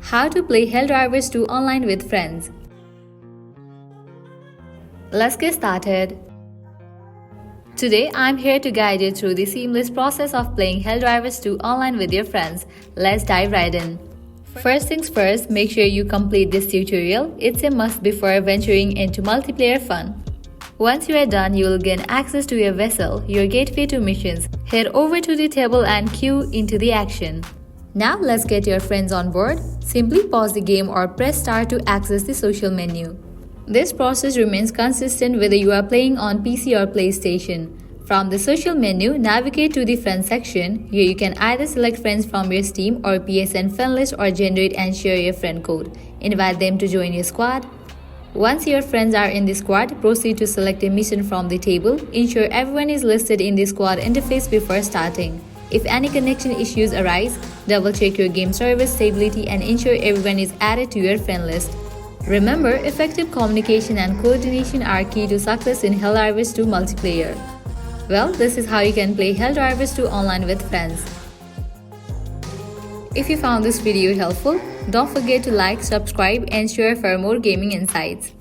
How to play Helldivers 2 online with friends. Let's get started. Today, I'm here to guide you through the seamless process of playing Helldivers 2 online with your friends. Let's dive right in. First things first, make sure you complete this tutorial. It's a must before venturing into multiplayer fun. Once you are done, you will gain access to your vessel, your gateway to missions. Head over to the table and queue into the action. Now let's get your friends on board. Simply pause the game or press start to access the social menu. This process remains consistent whether you are playing on PC or PlayStation. From the social menu, navigate to the friends section. Here you can either select friends from your Steam or PSN friend list or generate and share your friend code. Invite them to join your squad. Once your friends are in the squad, proceed to select a mission from the table. Ensure everyone is listed in the squad interface before starting. If any connection issues arise, double-check your game server stability and ensure everyone is added to your friend list. Remember, effective communication and coordination are key to success in Helldivers 2 multiplayer. Well, this is how you can play Helldivers 2 online with friends. If you found this video helpful, don't forget to like, subscribe and share for more gaming insights.